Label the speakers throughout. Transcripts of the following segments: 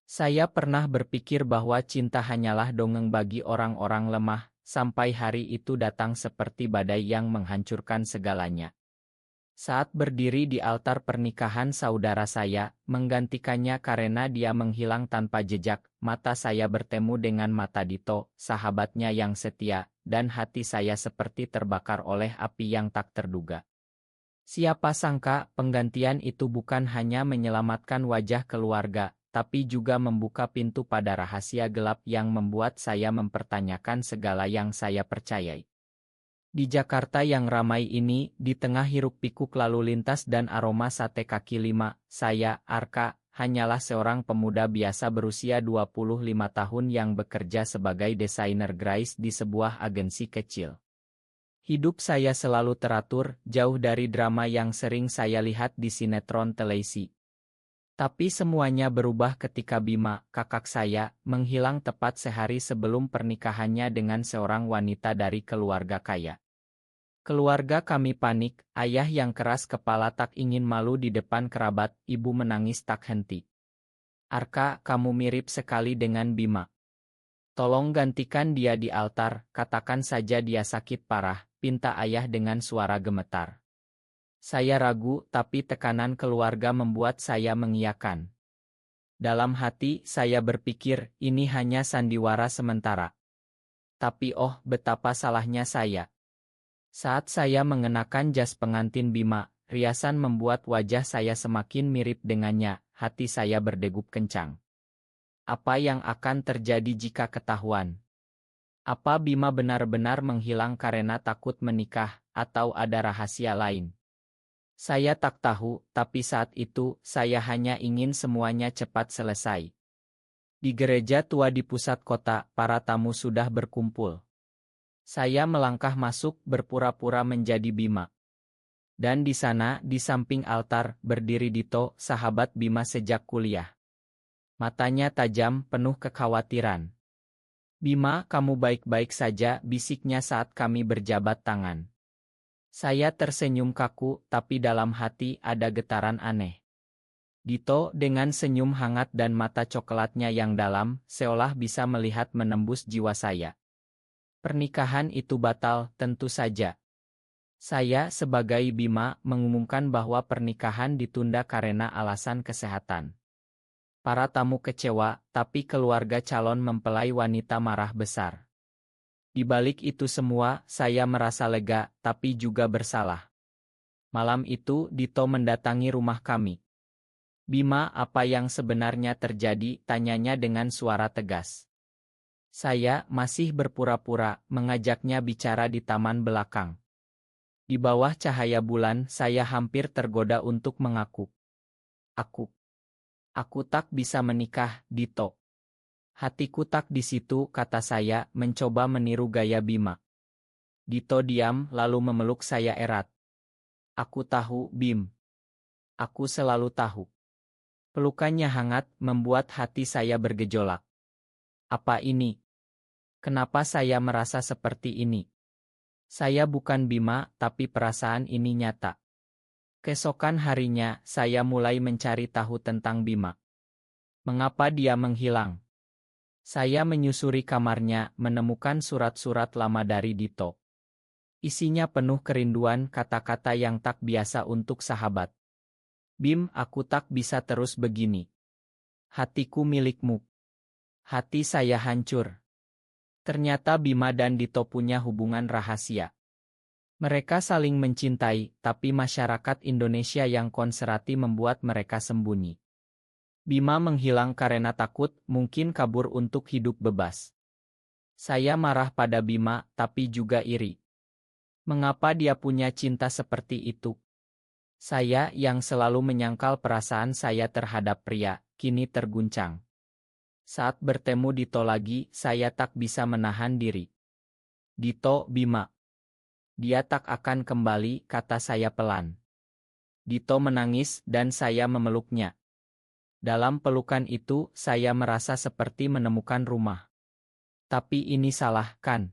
Speaker 1: Saya pernah berpikir bahwa cinta hanyalah dongeng bagi orang-orang lemah, sampai hari itu datang seperti badai yang menghancurkan segalanya. Saat berdiri di altar pernikahan saudara saya, menggantikannya karena dia menghilang tanpa jejak, mata saya bertemu dengan mata Dito, sahabatnya yang setia, dan hati saya seperti terbakar oleh api yang tak terduga. Siapa sangka penggantian itu bukan hanya menyelamatkan wajah keluarga, tapi juga membuka pintu pada rahasia gelap yang membuat saya mempertanyakan segala yang saya percayai. Di Jakarta yang ramai ini, di tengah hiruk-pikuk lalu lintas dan aroma sate kaki lima, saya, Arka, hanyalah seorang pemuda biasa berusia 25 tahun yang bekerja sebagai desainer grafis di sebuah agensi kecil. Hidup saya selalu teratur, jauh dari drama yang sering saya lihat di sinetron televisi. Tapi semuanya berubah ketika Bima, kakak saya, menghilang tepat sehari sebelum pernikahannya dengan seorang wanita dari keluarga kaya. Keluarga kami panik, ayah yang keras kepala tak ingin malu di depan kerabat, ibu menangis tak henti. Arka, kamu mirip sekali dengan Bima. Tolong gantikan dia di altar, katakan saja dia sakit parah, pinta ayah dengan suara gemetar. Saya ragu, tapi tekanan keluarga membuat saya mengiyakan. Dalam hati, saya berpikir, ini hanya sandiwara sementara. Tapi betapa salahnya saya. Saat saya mengenakan jas pengantin Bima, riasan membuat wajah saya semakin mirip dengannya, hati saya berdegup kencang. Apa yang akan terjadi jika ketahuan? Apa Bima benar-benar menghilang karena takut menikah, atau ada rahasia lain? Saya tak tahu, tapi saat itu, saya hanya ingin semuanya cepat selesai. Di gereja tua di pusat kota, para tamu sudah berkumpul. Saya melangkah masuk berpura-pura menjadi Bima. Dan di sana, di samping altar, berdiri Dito, sahabat Bima sejak kuliah. Matanya tajam, penuh kekhawatiran. Bima, kamu baik-baik saja, bisiknya saat kami berjabat tangan. Saya tersenyum kaku, tapi dalam hati ada getaran aneh. Dito, dengan senyum hangat dan mata coklatnya yang dalam, seolah bisa melihat menembus jiwa saya. Pernikahan itu batal, tentu saja. Saya, sebagai Bima, mengumumkan bahwa pernikahan ditunda karena alasan kesehatan. Para tamu kecewa, tapi keluarga calon mempelai wanita marah besar. Di balik itu semua, saya merasa lega, tapi juga bersalah. Malam itu, Dito mendatangi rumah kami. Bima, apa yang sebenarnya terjadi? Tanyanya dengan suara tegas. Saya masih berpura-pura mengajaknya bicara di taman belakang. Di bawah cahaya bulan, saya hampir tergoda untuk mengaku. Aku tak bisa menikah, Dito. Hatiku tak di situ, kata saya, mencoba meniru gaya Bima. Dito diam, lalu memeluk saya erat. Aku tahu, Bim. Aku selalu tahu. Pelukannya hangat, membuat hati saya bergejolak. Apa ini? Kenapa saya merasa seperti ini? Saya bukan Bima, tapi perasaan ini nyata. Keesokan harinya, saya mulai mencari tahu tentang Bima. Mengapa dia menghilang? Saya menyusuri kamarnya, menemukan surat-surat lama dari Dito. Isinya penuh kerinduan, kata-kata yang tak biasa untuk sahabat. Bim, aku tak bisa terus begini. Hatiku milikmu. Hati saya hancur. Ternyata Bima dan Dito punya hubungan rahasia. Mereka saling mencintai, tapi masyarakat Indonesia yang konservatif membuat mereka sembunyi. Bima menghilang karena takut, mungkin kabur untuk hidup bebas. Saya marah pada Bima, tapi juga iri. Mengapa dia punya cinta seperti itu? Saya yang selalu menyangkal perasaan saya terhadap pria, kini terguncang. Saat bertemu Dito lagi, saya tak bisa menahan diri. Dito, Bima. Dia tak akan kembali, kata saya pelan. Dito menangis, dan saya memeluknya. Dalam pelukan itu, saya merasa seperti menemukan rumah. Tapi ini salah, kan?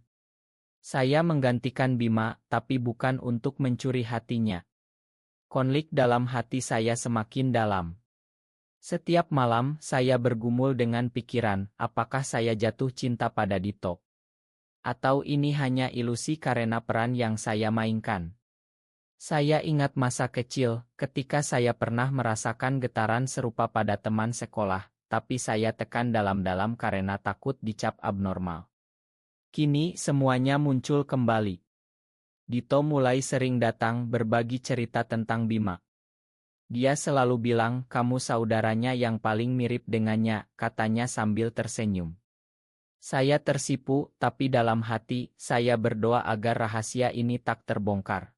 Speaker 1: Saya menggantikan Bima, tapi bukan untuk mencuri hatinya. Konflik dalam hati saya semakin dalam. Setiap malam, saya bergumul dengan pikiran, apakah saya jatuh cinta pada Dito? Atau ini hanya ilusi karena peran yang saya mainkan? Saya ingat masa kecil, ketika saya pernah merasakan getaran serupa pada teman sekolah, tapi saya tekan dalam-dalam karena takut dicap abnormal. Kini semuanya muncul kembali. Dito mulai sering datang berbagi cerita tentang Bima. Dia selalu bilang kamu saudaranya yang paling mirip dengannya, katanya sambil tersenyum. Saya tersipu, tapi dalam hati, saya berdoa agar rahasia ini tak terbongkar.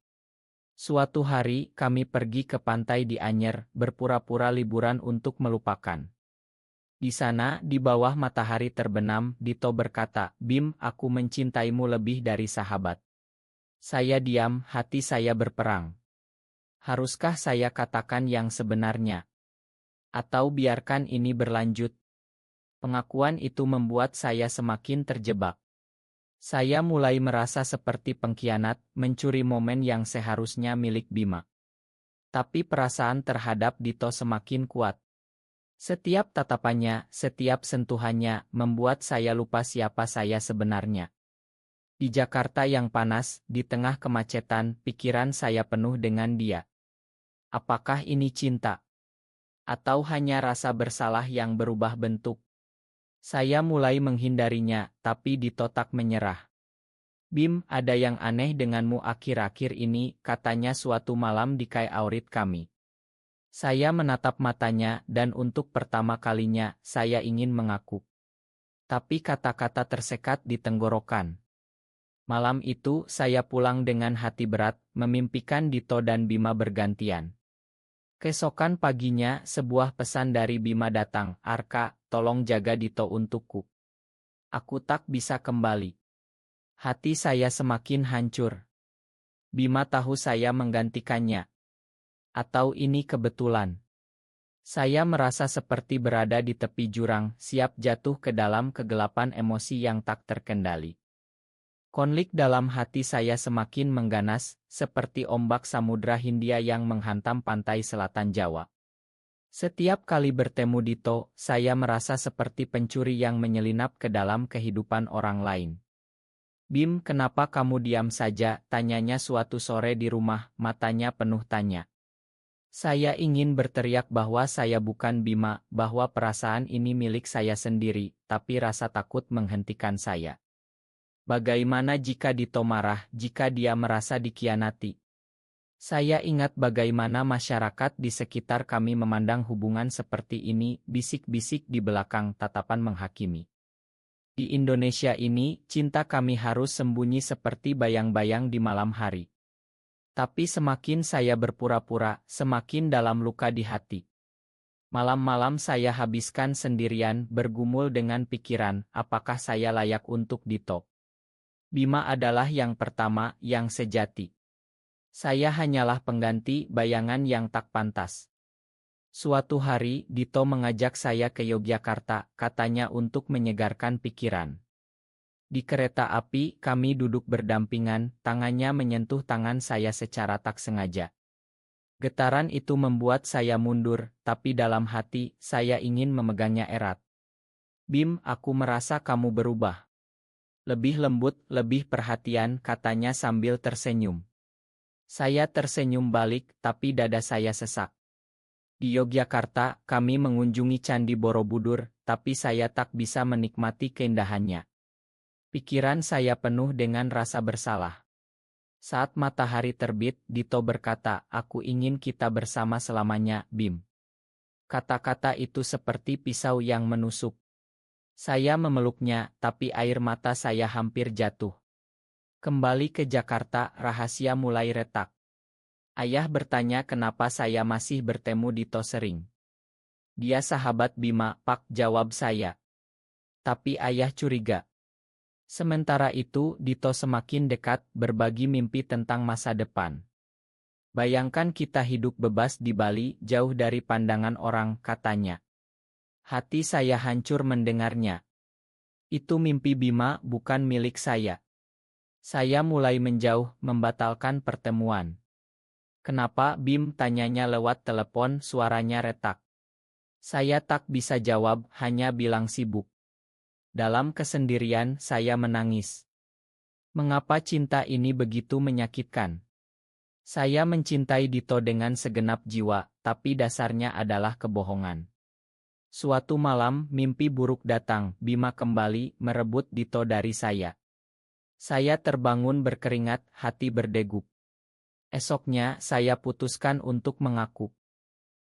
Speaker 1: Suatu hari, kami pergi ke pantai di Anyer, berpura-pura liburan untuk melupakan. Di sana, di bawah matahari terbenam, Dito berkata, Bim, aku mencintaimu lebih dari sahabat. Saya diam, hati saya berperang. Haruskah saya katakan yang sebenarnya? Atau biarkan ini berlanjut? Pengakuan itu membuat saya semakin terjebak. Saya mulai merasa seperti pengkhianat, mencuri momen yang seharusnya milik Bima. Tapi perasaan terhadap Dito semakin kuat. Setiap tatapannya, setiap sentuhannya, membuat saya lupa siapa saya sebenarnya. Di Jakarta yang panas, di tengah kemacetan, pikiran saya penuh dengan dia. Apakah ini cinta? Atau hanya rasa bersalah yang berubah bentuk? Saya mulai menghindarinya, tapi Dito tak menyerah. Bim, ada yang aneh denganmu akhir-akhir ini, katanya suatu malam di Kai Aurit kami. Saya menatap matanya, dan untuk pertama kalinya, saya ingin mengaku. Tapi kata-kata tersekat di tenggorokan. Malam itu, saya pulang dengan hati berat, memimpikan Dito dan Bima bergantian. Keesokan paginya, sebuah pesan dari Bima datang, Arka, tolong jaga Dito untukku. Aku tak bisa kembali. Hati saya semakin hancur. Bima tahu saya menggantikannya. Atau ini kebetulan? Saya merasa seperti berada di tepi jurang, siap jatuh ke dalam kegelapan emosi yang tak terkendali. Konflik dalam hati saya semakin mengganas, seperti ombak Samudra Hindia yang menghantam pantai selatan Jawa. Setiap kali bertemu Dito, saya merasa seperti pencuri yang menyelinap ke dalam kehidupan orang lain. Bim, kenapa kamu diam saja? Tanyanya suatu sore di rumah, matanya penuh tanya. Saya ingin berteriak bahwa saya bukan Bima, bahwa perasaan ini milik saya sendiri, tapi rasa takut menghentikan saya. Bagaimana jika Dito marah, jika dia merasa dikhianati? Saya ingat bagaimana masyarakat di sekitar kami memandang hubungan seperti ini, bisik-bisik di belakang tatapan menghakimi. Di Indonesia ini, cinta kami harus sembunyi seperti bayang-bayang di malam hari. Tapi semakin saya berpura-pura, semakin dalam luka di hati. Malam-malam saya habiskan sendirian, bergumul dengan pikiran, apakah saya layak untuk Dito? Bima adalah yang pertama, yang sejati. Saya hanyalah pengganti, bayangan yang tak pantas. Suatu hari, Dito mengajak saya ke Yogyakarta, katanya untuk menyegarkan pikiran. Di kereta api, kami duduk berdampingan, tangannya menyentuh tangan saya secara tak sengaja. Getaran itu membuat saya mundur, tapi dalam hati, saya ingin memegangnya erat. Bim, aku merasa kamu berubah. Lebih lembut, lebih perhatian, katanya sambil tersenyum. Saya tersenyum balik, tapi dada saya sesak. Di Yogyakarta, kami mengunjungi Candi Borobudur, tapi saya tak bisa menikmati keindahannya. Pikiran saya penuh dengan rasa bersalah. Saat matahari terbit, Dito berkata, aku ingin kita bersama selamanya, Bim. Kata-kata itu seperti pisau yang menusuk. Saya memeluknya, tapi air mata saya hampir jatuh. Kembali ke Jakarta, rahasia mulai retak. Ayah bertanya kenapa saya masih bertemu Dito sering. Dia sahabat Bima, Pak, jawab saya. Tapi ayah curiga. Sementara itu, Dito semakin dekat, berbagi mimpi tentang masa depan. Bayangkan kita hidup bebas di Bali, jauh dari pandangan orang, katanya. Hati saya hancur mendengarnya. Itu mimpi Bima, bukan milik saya. Saya mulai menjauh, membatalkan pertemuan. Kenapa, Bim? Tanyanya lewat telepon, suaranya retak. Saya tak bisa jawab, hanya bilang sibuk. Dalam kesendirian, saya menangis. Mengapa cinta ini begitu menyakitkan? Saya mencintai Dito dengan segenap jiwa, tapi dasarnya adalah kebohongan. Suatu malam, mimpi buruk datang. Bima kembali merebut Dito dari saya. Saya terbangun berkeringat, hati berdegup. Esoknya, saya putuskan untuk mengaku.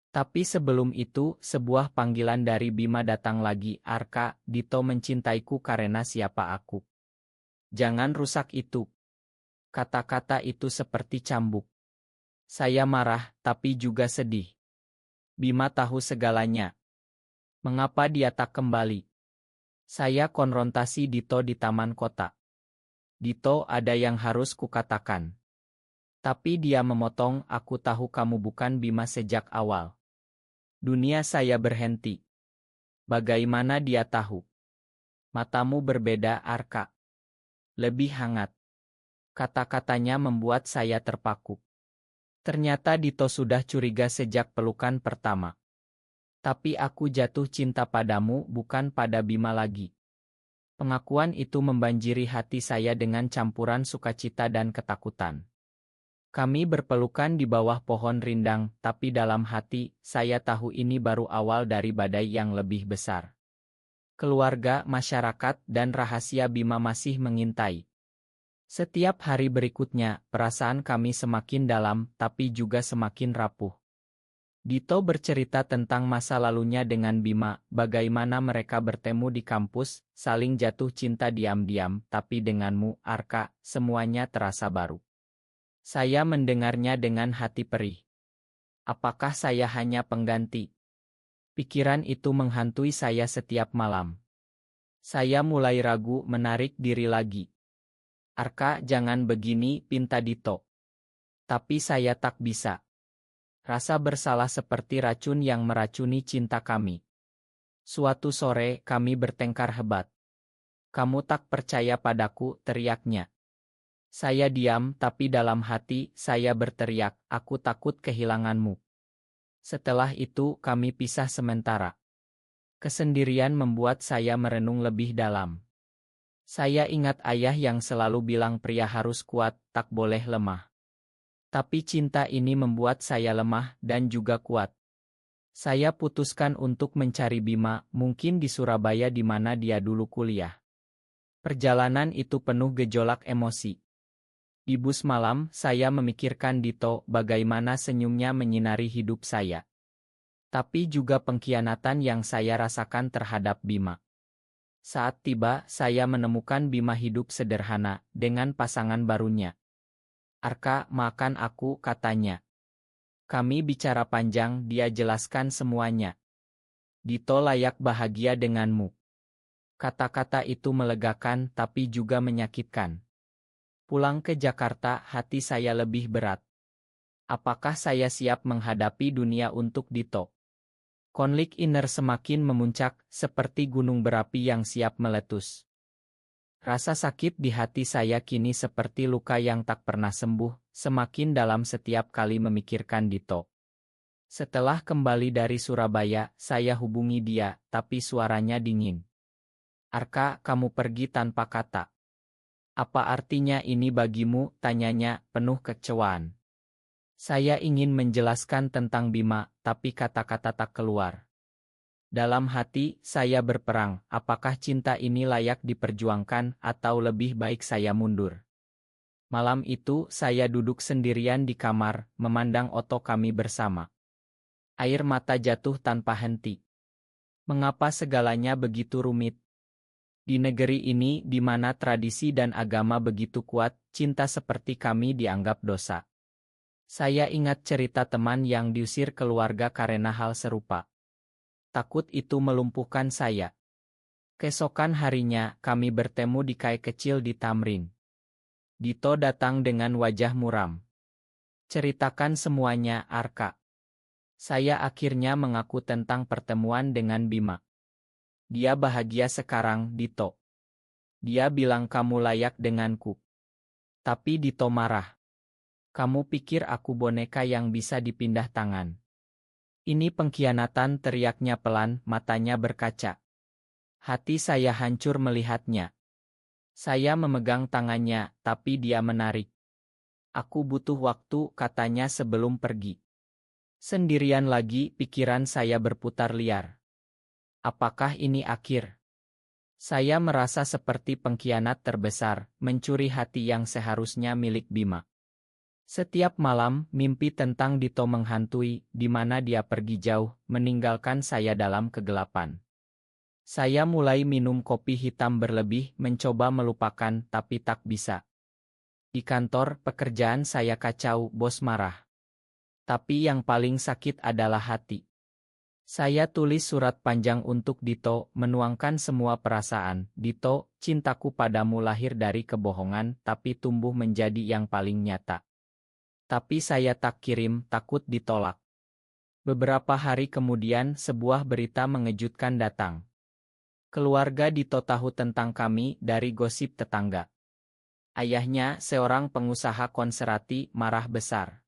Speaker 1: Tapi sebelum itu, sebuah panggilan dari Bima datang lagi. Arka, Dito mencintaiku karena siapa aku. Jangan rusak itu. Kata-kata itu seperti cambuk. Saya marah, tapi juga sedih. Bima tahu segalanya. Mengapa dia tak kembali? Saya konfrontasi Dito di taman kota. Dito, ada yang harus kukatakan. Tapi dia memotong, aku tahu kamu bukan Bima sejak awal. Dunia saya berhenti. Bagaimana dia tahu? Matamu berbeda, Arka. Lebih hangat. Kata-katanya membuat saya terpaku. Ternyata Dito sudah curiga sejak pelukan pertama. Tapi aku jatuh cinta padamu, bukan pada Bima lagi. Pengakuan itu membanjiri hati saya dengan campuran sukacita dan ketakutan. Kami berpelukan di bawah pohon rindang, tapi dalam hati, saya tahu ini baru awal dari badai yang lebih besar. Keluarga, masyarakat, dan rahasia Bima masih mengintai. Setiap hari berikutnya, perasaan kami semakin dalam, tapi juga semakin rapuh. Dito bercerita tentang masa lalunya dengan Bima, bagaimana mereka bertemu di kampus, saling jatuh cinta diam-diam, tapi denganmu, Arka, semuanya terasa baru. Saya mendengarnya dengan hati perih. Apakah saya hanya pengganti? Pikiran itu menghantui saya setiap malam. Saya mulai ragu menarik diri lagi. Arka, jangan begini, pinta Dito. Tapi saya tak bisa. Rasa bersalah seperti racun yang meracuni cinta kami. Suatu sore, kami bertengkar hebat. Kamu tak percaya padaku, teriaknya. Saya diam, tapi dalam hati, saya berteriak, aku takut kehilanganmu. Setelah itu, kami pisah sementara. Kesendirian membuat saya merenung lebih dalam. Saya ingat ayah yang selalu bilang pria harus kuat, tak boleh lemah. Tapi cinta ini membuat saya lemah dan juga kuat. Saya putuskan untuk mencari Bima, mungkin di Surabaya di mana dia dulu kuliah. Perjalanan itu penuh gejolak emosi. Di bus malam, saya memikirkan Dito, bagaimana senyumnya menyinari hidup saya. Tapi juga pengkhianatan yang saya rasakan terhadap Bima. Saat tiba, saya menemukan Bima hidup sederhana, dengan pasangan barunya. Arka, makan aku, katanya. Kami bicara panjang, dia jelaskan semuanya. Dito layak bahagia denganmu. Kata-kata itu melegakan, tapi juga menyakitkan. Pulang ke Jakarta, hati saya lebih berat. Apakah saya siap menghadapi dunia untuk Dito? Konflik inner semakin memuncak, seperti gunung berapi yang siap meletus. Rasa sakit di hati saya kini seperti luka yang tak pernah sembuh, semakin dalam setiap kali memikirkan Dito. Setelah kembali dari Surabaya, saya hubungi dia, tapi suaranya dingin. Arka, kamu pergi tanpa kata. Apa artinya ini bagimu, tanyanya, penuh kecewaan. Saya ingin menjelaskan tentang Bima, tapi kata-kata tak keluar. Dalam hati, saya berperang, apakah cinta ini layak diperjuangkan atau lebih baik saya mundur. Malam itu, saya duduk sendirian di kamar, memandang oto kami bersama. Air mata jatuh tanpa henti. Mengapa segalanya begitu rumit? Di negeri ini, di mana tradisi dan agama begitu kuat, cinta seperti kami dianggap dosa. Saya ingat cerita teman yang diusir keluarga karena hal serupa. Takut itu melumpuhkan saya. Keesokan harinya, kami bertemu di kai kecil di Tamrin. Dito datang dengan wajah muram. Ceritakan semuanya, Arka. Saya akhirnya mengaku tentang pertemuan dengan Bima. Dia bahagia sekarang, Dito. Dia bilang kamu layak denganku. Tapi Dito marah. Kamu pikir aku boneka yang bisa dipindah tangan? Ini pengkhianatan, teriaknya pelan, matanya berkaca. Hati saya hancur melihatnya. Saya memegang tangannya, tapi dia menarik. Aku butuh waktu, katanya sebelum pergi. Sendirian lagi, pikiran saya berputar liar. Apakah ini akhir? Saya merasa seperti pengkhianat terbesar, mencuri hati yang seharusnya milik Bima. Setiap malam, mimpi tentang Dito menghantui, di mana dia pergi jauh, meninggalkan saya dalam kegelapan. Saya mulai minum kopi hitam berlebih, mencoba melupakan, tapi tak bisa. Di kantor, pekerjaan saya kacau, bos marah. Tapi yang paling sakit adalah hati. Saya tulis surat panjang untuk Dito, menuangkan semua perasaan. Dito, cintaku padamu lahir dari kebohongan, tapi tumbuh menjadi yang paling nyata. Tapi saya tak kirim, takut ditolak. Beberapa hari kemudian, sebuah berita mengejutkan datang. Keluarga Dito tahu tentang kami dari gosip tetangga. Ayahnya, seorang pengusaha konserati, marah besar.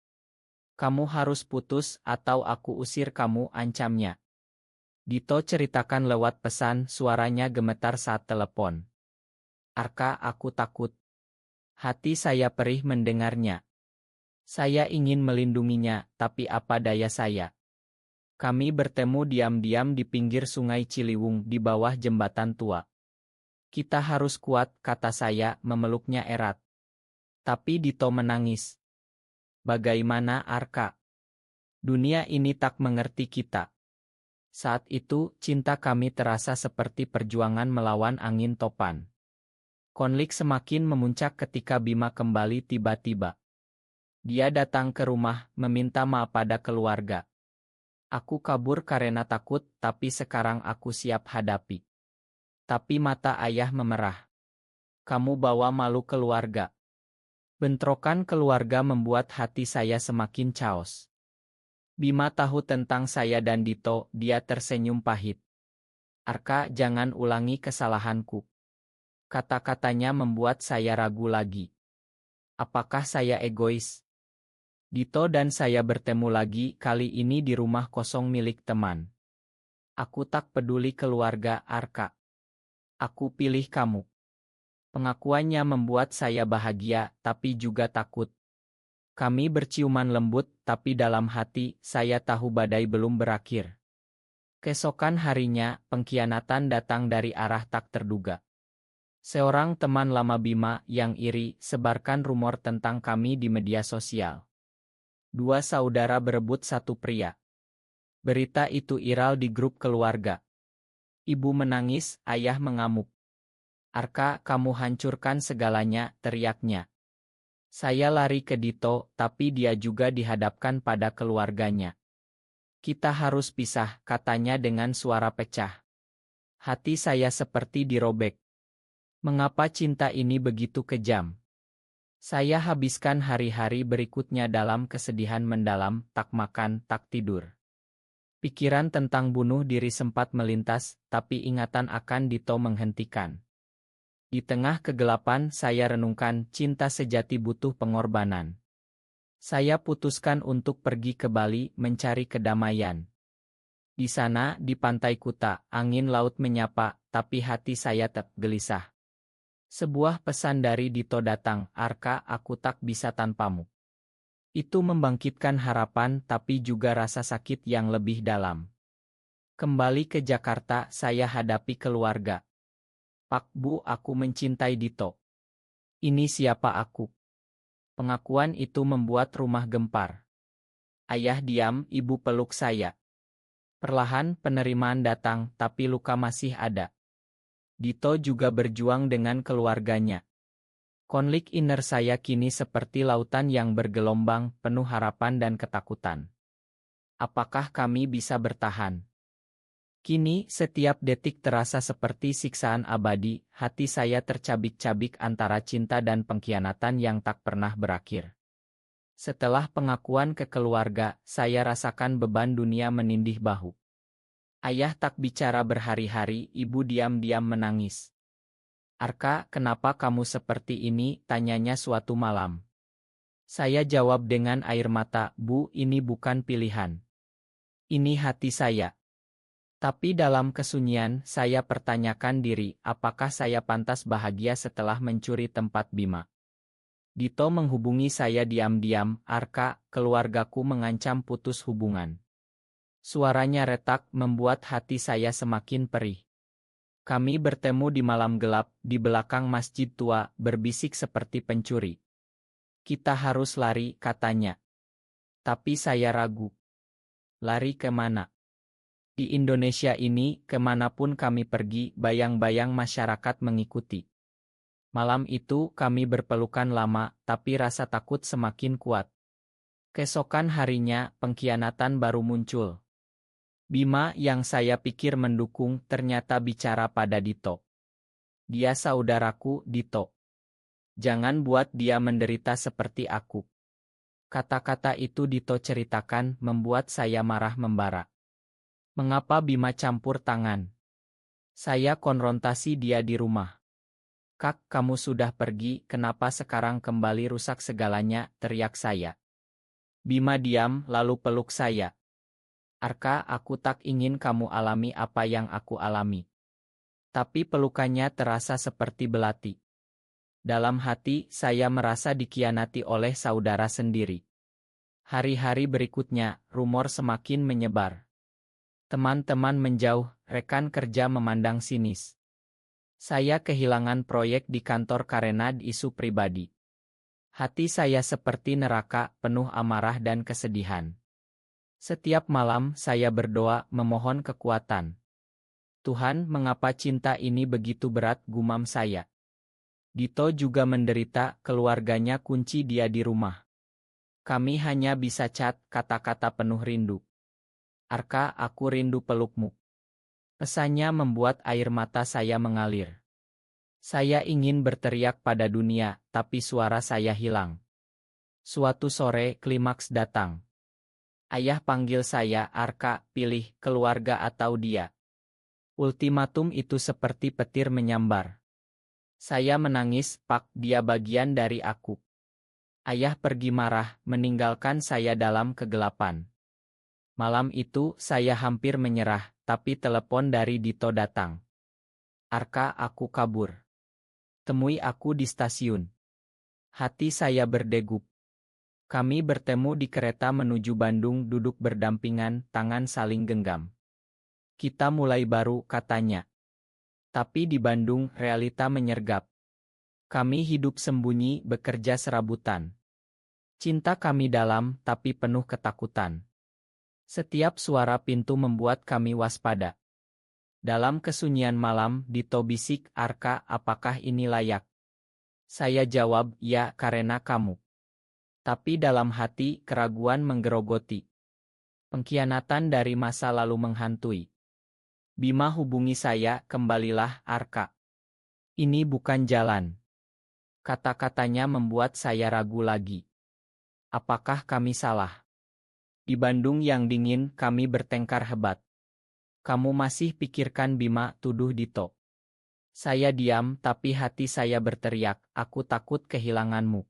Speaker 1: Kamu harus putus atau aku usir kamu, ancamnya. Dito ceritakan lewat pesan, suaranya gemetar saat telepon. Arka, aku takut. Hati saya perih mendengarnya. Saya ingin melindunginya, tapi apa daya saya. Kami bertemu diam-diam di pinggir sungai Ciliwung di bawah jembatan tua. Kita harus kuat, kata saya, memeluknya erat. Tapi Dito menangis. Bagaimana Arka? Dunia ini tak mengerti kita. Saat itu, cinta kami terasa seperti perjuangan melawan angin topan. Konflik semakin memuncak ketika Bima kembali tiba-tiba. Dia datang ke rumah, meminta maaf pada keluarga. Aku kabur karena takut, tapi sekarang aku siap hadapi. Tapi mata ayah memerah. Kamu bawa malu keluarga. Bentrokan keluarga membuat hati saya semakin chaos. Bima tahu tentang saya dan Dito, dia tersenyum pahit. Arka, jangan ulangi kesalahanku. Kata-katanya membuat saya ragu lagi. Apakah saya egois? Dito dan saya bertemu lagi, kali ini di rumah kosong milik teman. Aku tak peduli keluarga, Arka. Aku pilih kamu. Pengakuannya membuat saya bahagia, tapi juga takut. Kami berciuman lembut, tapi dalam hati, saya tahu badai belum berakhir. Keesokan harinya, pengkhianatan datang dari arah tak terduga. Seorang teman lama Bima yang iri, sebarkan rumor tentang kami di media sosial. Dua saudara berebut satu pria. Berita itu viral di grup keluarga. Ibu menangis, ayah mengamuk. Arka, kamu hancurkan segalanya, teriaknya. Saya lari ke Dito, tapi dia juga dihadapkan pada keluarganya. Kita harus pisah, katanya dengan suara pecah. Hati saya seperti dirobek. Mengapa cinta ini begitu kejam? Saya habiskan hari-hari berikutnya dalam kesedihan mendalam, tak makan, tak tidur. Pikiran tentang bunuh diri sempat melintas, tapi ingatan akan Dito menghentikan. Di tengah kegelapan, saya renungkan, cinta sejati butuh pengorbanan. Saya putuskan untuk pergi ke Bali, mencari kedamaian. Di sana, di pantai Kuta, angin laut menyapa, tapi hati saya tetap gelisah. Sebuah pesan dari Dito datang, Arka, aku tak bisa tanpamu. Itu membangkitkan harapan, tapi juga rasa sakit yang lebih dalam. Kembali ke Jakarta, saya hadapi keluarga. Pak Bu, aku mencintai Dito. Ini siapa aku? Pengakuan itu membuat rumah gempar. Ayah diam, ibu peluk saya. Perlahan penerimaan datang, tapi luka masih ada. Dito juga berjuang dengan keluarganya. Konflik inner saya kini seperti lautan yang bergelombang, penuh harapan dan ketakutan. Apakah kami bisa bertahan? Kini, setiap detik terasa seperti siksaan abadi, hati saya tercabik-cabik antara cinta dan pengkhianatan yang tak pernah berakhir. Setelah pengakuan ke keluarga, saya rasakan beban dunia menindih bahu. Ayah tak bicara berhari-hari, ibu diam-diam menangis. Arka, kenapa kamu seperti ini? Tanyanya suatu malam. Saya jawab dengan air mata, Bu, ini bukan pilihan. Ini hati saya. Tapi dalam kesunyian, saya pertanyakan diri, apakah saya pantas bahagia setelah mencuri tempat Bima? Dito menghubungi saya diam-diam, Arka, keluargaku mengancam putus hubungan. Suaranya retak membuat hati saya semakin perih. Kami bertemu di malam gelap, di belakang masjid tua, berbisik seperti pencuri. Kita harus lari, katanya. Tapi saya ragu. Lari kemana? Di Indonesia ini, kemanapun kami pergi, bayang-bayang masyarakat mengikuti. Malam itu kami berpelukan lama, tapi rasa takut semakin kuat. Keesokan harinya, pengkhianatan baru muncul. Bima yang saya pikir mendukung ternyata bicara pada Dito. Dia saudaraku, Dito. Jangan buat dia menderita seperti aku. Kata-kata itu Dito ceritakan membuat saya marah membara. Mengapa Bima campur tangan? Saya konfrontasi dia di rumah. Kak, kamu sudah pergi, kenapa sekarang kembali rusak segalanya, teriak saya. Bima diam, lalu peluk saya. Arka, aku tak ingin kamu alami apa yang aku alami. Tapi pelukannya terasa seperti belati. Dalam hati, saya merasa dikhianati oleh saudara sendiri. Hari-hari berikutnya, rumor semakin menyebar. Teman-teman menjauh, rekan kerja memandang sinis. Saya kehilangan proyek di kantor karena isu pribadi. Hati saya seperti neraka, penuh amarah dan kesedihan. Setiap malam saya berdoa memohon kekuatan. Tuhan, mengapa cinta ini begitu berat, gumam saya. Dito juga menderita, keluarganya kunci dia di rumah. Kami hanya bisa chat, kata-kata penuh rindu. Arka, aku rindu pelukmu. Pesannya membuat air mata saya mengalir. Saya ingin berteriak pada dunia, tapi suara saya hilang. Suatu sore, klimaks datang. Ayah panggil saya, Arka, pilih keluarga atau dia. Ultimatum itu seperti petir menyambar. Saya menangis, Pak, dia bagian dari aku. Ayah pergi marah, meninggalkan saya dalam kegelapan. Malam itu, saya hampir menyerah, tapi telepon dari Dito datang. Arka, aku kabur. Temui aku di stasiun. Hati saya berdegup. Kami bertemu di kereta menuju Bandung, duduk berdampingan, tangan saling genggam. Kita mulai baru, katanya. Tapi di Bandung, realita menyergap. Kami hidup sembunyi, bekerja serabutan. Cinta kami dalam, tapi penuh ketakutan. Setiap suara pintu membuat kami waspada. Dalam kesunyian malam, Dito bisik, Arka, apakah ini layak? Saya jawab, ya, karena kamu. Tapi dalam hati, keraguan menggerogoti. Pengkhianatan dari masa lalu menghantui. Bima hubungi saya, kembalilah, Arka. Ini bukan jalan. Kata-katanya membuat saya ragu lagi. Apakah kami salah? Di Bandung yang dingin, kami bertengkar hebat. Kamu masih pikirkan Bima, tuduh Dito. Saya diam, tapi hati saya berteriak, aku takut kehilanganmu.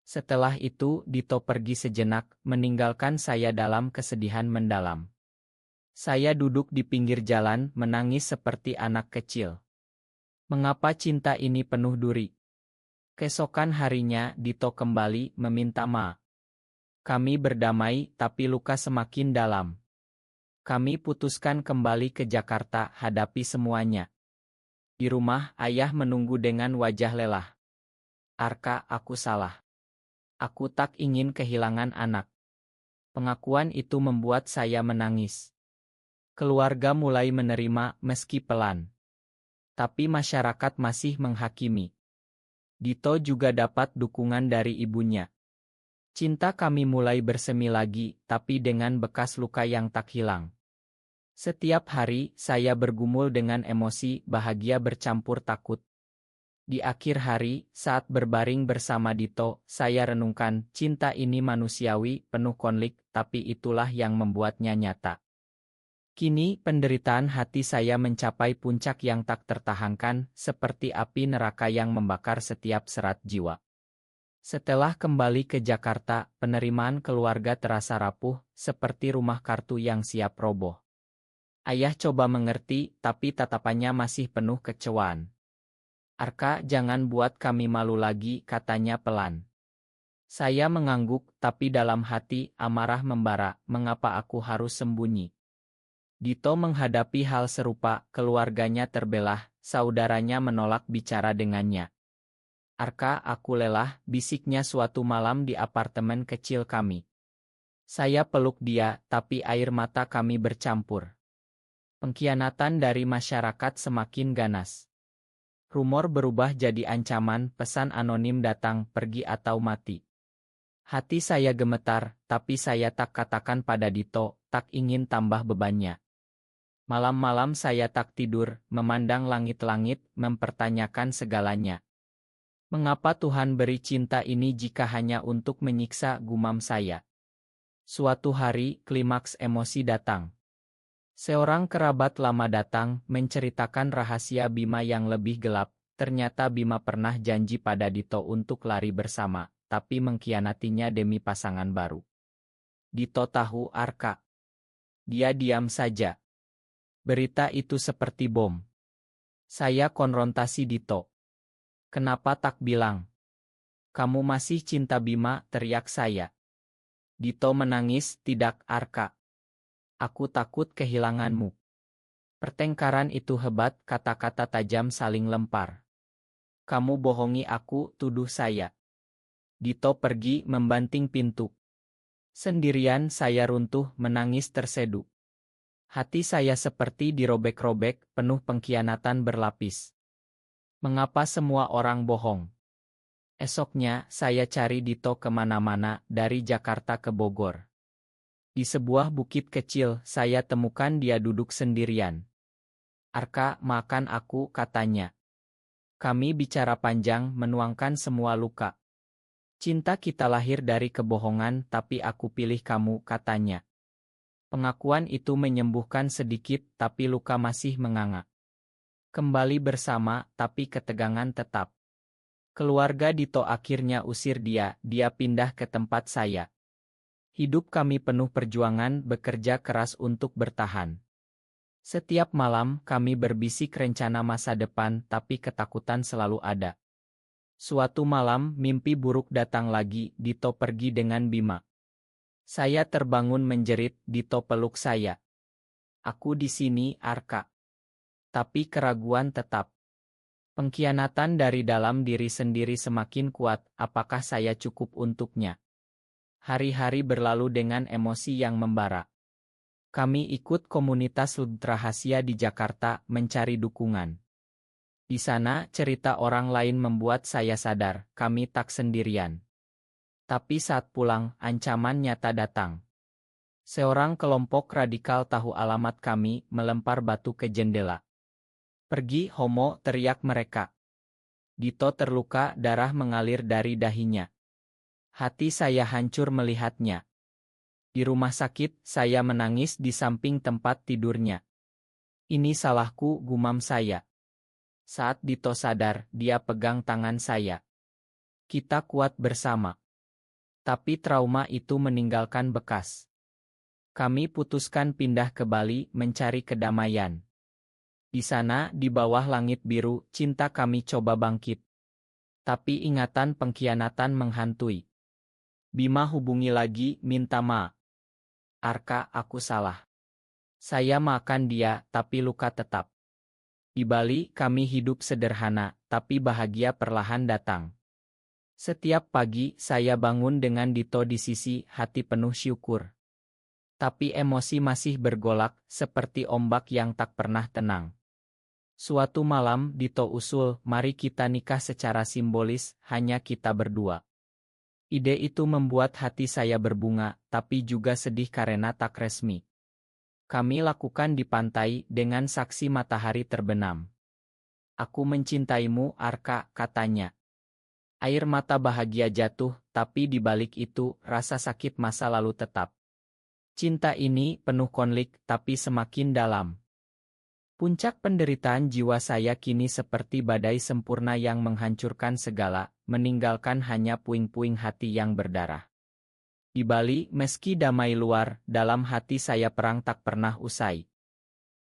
Speaker 1: Setelah itu, Dito pergi sejenak, meninggalkan saya dalam kesedihan mendalam. Saya duduk di pinggir jalan, menangis seperti anak kecil. Mengapa cinta ini penuh duri? Keesokan harinya, Dito kembali, meminta maaf. Kami berdamai, tapi luka semakin dalam. Kami putuskan kembali ke Jakarta, hadapi semuanya. Di rumah, ayah menunggu dengan wajah lelah. Arka, aku salah. Aku tak ingin kehilangan anak. Pengakuan itu membuat saya menangis. Keluarga mulai menerima, meski pelan. Tapi masyarakat masih menghakimi. Dito juga dapat dukungan dari ibunya. Cinta kami mulai bersemi lagi, tapi dengan bekas luka yang tak hilang. Setiap hari, saya bergumul dengan emosi, bahagia bercampur takut. Di akhir hari, saat berbaring bersama Dito, saya renungkan, cinta ini manusiawi, penuh konflik, tapi itulah yang membuatnya nyata. Kini, penderitaan hati saya mencapai puncak yang tak tertahankan, seperti api neraka yang membakar setiap serat jiwa. Setelah kembali ke Jakarta, penerimaan keluarga terasa rapuh, seperti rumah kartu yang siap roboh. Ayah coba mengerti, tapi tatapannya masih penuh kecewaan. "Arka, jangan buat kami malu lagi," katanya pelan. Saya mengangguk, tapi dalam hati amarah membara, mengapa aku harus sembunyi? Dito menghadapi hal serupa, keluarganya terbelah, saudaranya menolak bicara dengannya. "Arka, aku lelah," bisiknya suatu malam di apartemen kecil kami. Saya peluk dia, tapi air mata kami bercampur. Pengkhianatan dari masyarakat semakin ganas. Rumor berubah jadi ancaman, pesan anonim datang, pergi atau mati. Hati saya gemetar, tapi saya tak katakan pada Dito, tak ingin tambah bebannya. Malam-malam saya tak tidur, memandang langit-langit, mempertanyakan segalanya. Mengapa Tuhan beri cinta ini jika hanya untuk menyiksa, gumam saya. Suatu hari, klimaks emosi datang. Seorang kerabat lama datang, menceritakan rahasia Bima yang lebih gelap. Ternyata Bima pernah janji pada Dito untuk lari bersama, tapi mengkhianatinya demi pasangan baru. Dito tahu Arka. Dia diam saja. Berita itu seperti bom. Saya konfrontasi Dito. "Kenapa tak bilang? Kamu masih cinta Bima?" teriak saya. Dito menangis, "Tidak, Arka. Aku takut kehilanganmu." Pertengkaran itu hebat, kata-kata tajam saling lempar. "Kamu bohongi aku," tuduh saya. Dito pergi membanting pintu. Sendirian saya runtuh, menangis terseduh. Hati saya seperti dirobek-robek, penuh pengkhianatan berlapis. Mengapa semua orang bohong? Esoknya, saya cari Dito kemana-mana, dari Jakarta ke Bogor. Di sebuah bukit kecil, saya temukan dia duduk sendirian. "Arka, makan aku," katanya. Kami bicara panjang, menuangkan semua luka. "Cinta kita lahir dari kebohongan, tapi aku pilih kamu," katanya. Pengakuan itu menyembuhkan sedikit, tapi luka masih menganga. Kembali bersama, tapi ketegangan tetap. Keluarga Dito akhirnya usir dia pindah ke tempat saya. Hidup kami penuh perjuangan, bekerja keras untuk bertahan. Setiap malam kami berbisik rencana masa depan, tapi ketakutan selalu ada. Suatu malam, mimpi buruk datang lagi, Dito pergi dengan Bima. Saya terbangun menjerit, Dito peluk saya. "Aku di sini, Arka." Tapi keraguan tetap. Pengkhianatan dari dalam diri sendiri semakin kuat, apakah saya cukup untuknya? Hari-hari berlalu dengan emosi yang membara. Kami ikut komunitas rahasia di Jakarta, mencari dukungan. Di sana, cerita orang lain membuat saya sadar, kami tak sendirian. Tapi saat pulang, ancaman nyata datang. Seorang kelompok radikal tahu alamat kami, melempar batu ke jendela. "Pergi, homo!" teriak mereka. Dito terluka, darah mengalir dari dahinya. Hati saya hancur melihatnya. Di rumah sakit, saya menangis di samping tempat tidurnya. "Ini salahku," gumam saya. Saat Dito sadar, dia pegang tangan saya. "Kita kuat bersama." Tapi trauma itu meninggalkan bekas. Kami putuskan pindah ke Bali, mencari kedamaian. Di sana, di bawah langit biru, cinta kami coba bangkit. Tapi ingatan pengkhianatan menghantui. Bima hubungi lagi, minta maaf. "Arka, aku salah. Saya makan dia, tapi luka tetap." Di Bali, kami hidup sederhana, tapi bahagia perlahan datang. Setiap pagi, saya bangun dengan Dito di sisi, hati penuh syukur. Tapi emosi masih bergolak, seperti ombak yang tak pernah tenang. Suatu malam, Dito usul, "Mari kita nikah secara simbolis, hanya kita berdua." Ide itu membuat hati saya berbunga, tapi juga sedih karena tak resmi. Kami lakukan di pantai, dengan saksi matahari terbenam. "Aku mencintaimu, Arka," katanya. Air mata bahagia jatuh, tapi di balik itu, rasa sakit masa lalu tetap. Cinta ini penuh konflik, tapi semakin dalam. Puncak penderitaan jiwa saya kini seperti badai sempurna yang menghancurkan segala, meninggalkan hanya puing-puing hati yang berdarah. Di Bali, meski damai luar, dalam hati saya perang tak pernah usai.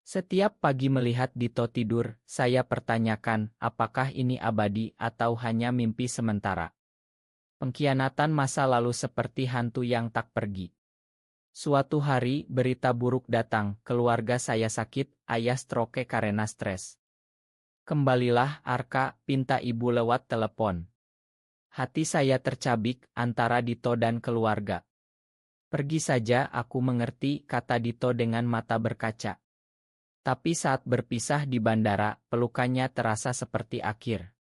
Speaker 1: Setiap pagi melihat Dito tidur, saya pertanyakan, apakah ini abadi atau hanya mimpi sementara. Pengkhianatan masa lalu seperti hantu yang tak pergi. Suatu hari, berita buruk datang, keluarga saya sakit, ayah stroke karena stres. Kembalilah, Arka, pinta ibu lewat telepon. Hati saya tercabik antara Dito dan keluarga. Pergi saja, aku mengerti, kata Dito dengan mata berkaca. Tapi saat berpisah di bandara, pelukannya terasa seperti akhir.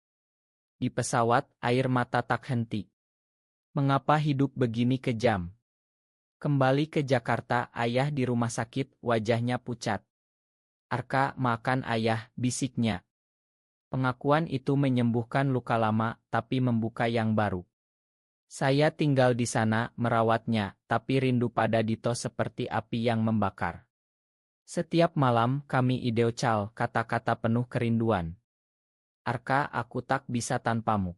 Speaker 1: Di pesawat, air mata tak henti. Mengapa hidup begini kejam? Kembali ke Jakarta, ayah di rumah sakit, wajahnya pucat. Arka, makan ayah, bisiknya. Pengakuan itu menyembuhkan luka lama, tapi membuka yang baru. Saya tinggal di sana, merawatnya, tapi rindu pada Dito seperti api yang membakar. Setiap malam, kami ideocal, kata-kata penuh kerinduan. Arka, aku tak bisa tanpamu.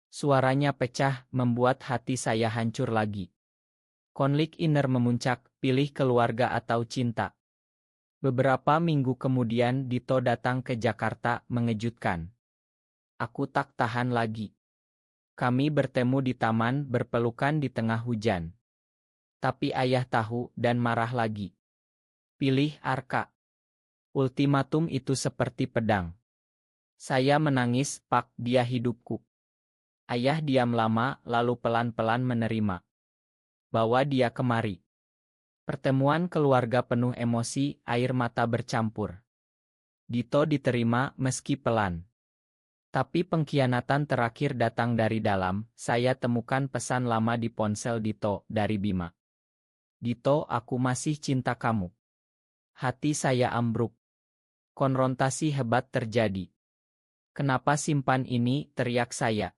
Speaker 1: Suaranya pecah, membuat hati saya hancur lagi. Konflik inner memuncak, pilih keluarga atau cinta. Beberapa minggu kemudian Dito datang ke Jakarta, mengejutkan. Aku tak tahan lagi. Kami bertemu di taman, berpelukan di tengah hujan. Tapi ayah tahu dan marah lagi. Pilih Arka. Ultimatum itu seperti pedang. Saya menangis, Pak, dia hidupku. Ayah diam lama, lalu pelan-pelan menerima. Bawa dia kemari. Pertemuan keluarga penuh emosi, air mata bercampur. Dito diterima meski pelan. Tapi pengkhianatan terakhir datang dari dalam, saya temukan pesan lama di ponsel Dito, dari Bima. Dito, aku masih cinta kamu. Hati saya ambruk. Konfrontasi hebat terjadi. Kenapa simpan ini, teriak saya.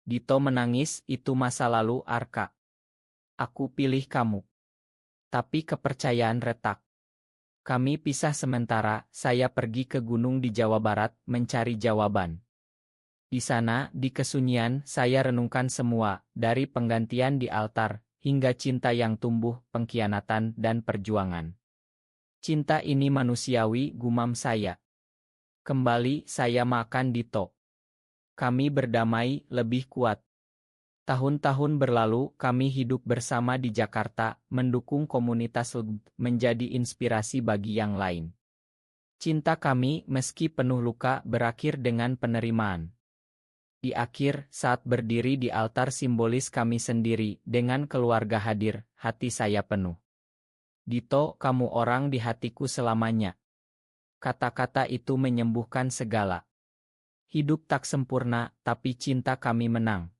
Speaker 1: Dito menangis, itu masa lalu Arka. Aku pilih kamu. Tapi kepercayaan retak. Kami pisah sementara, saya pergi ke gunung di Jawa Barat, mencari jawaban. Di sana, di kesunyian, saya renungkan semua, dari penggantian di altar, hingga cinta yang tumbuh, pengkhianatan dan perjuangan. Cinta ini manusiawi, gumam saya. Kembali, saya makan Dito. Kami berdamai, lebih kuat. Tahun-tahun berlalu, kami hidup bersama di Jakarta, mendukung komunitas LGBTQ, menjadi inspirasi bagi yang lain. Cinta kami, meski penuh luka, berakhir dengan penerimaan. Di akhir, saat berdiri di altar simbolis kami sendiri, dengan keluarga hadir, hati saya penuh. Dito, kamu orang di hatiku selamanya. Kata-kata itu menyembuhkan segala. Hidup tak sempurna, tapi cinta kami menang.